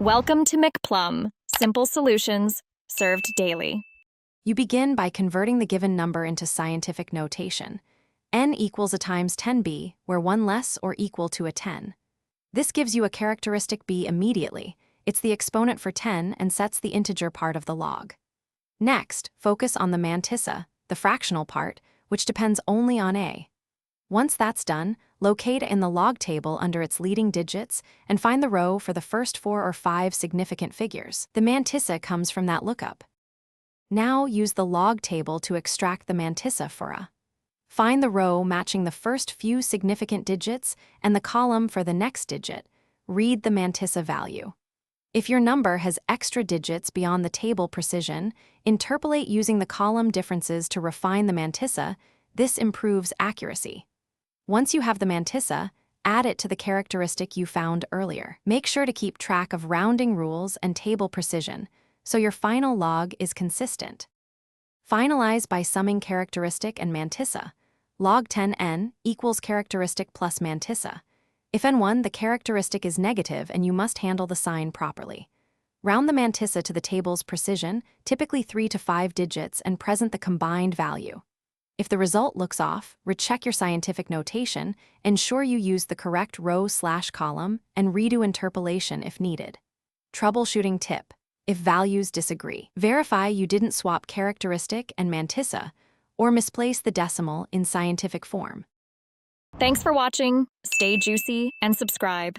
Welcome to McPlum, simple solutions served daily. You begin by converting the given number into scientific notation. N equals a times 10b, where 1 less or equal to a 10. This gives you a characteristic b immediately. It's the exponent for 10 and sets the integer part of the log. Next, focus on the mantissa, the fractional part, which depends only on a. Once that's done, locate in the log table under its leading digits and find the row for the first 4 or 5 significant figures. The mantissa comes from that lookup. Now use the log table to extract the mantissa for a. Find the row matching the first few significant digits and the column for the next digit. Read the mantissa value. If your number has extra digits beyond the table precision, interpolate using the column differences to refine the mantissa. This improves accuracy. Once you have the mantissa, add it to the characteristic you found earlier. Make sure to keep track of rounding rules and table precision, so your final log is consistent. Finalize by summing characteristic and mantissa. Log 10n equals characteristic plus mantissa. If n1, the characteristic is negative and you must handle the sign properly. Round the mantissa to the table's precision, typically 3 to 5 digits, and present the combined value. If the result looks off, recheck your scientific notation, ensure you use the correct row/column, and redo interpolation if needed. Troubleshooting tip: if values disagree, verify you didn't swap characteristic and mantissa, or misplace the decimal in scientific form. Thanks for watching. Stay juicy and subscribe.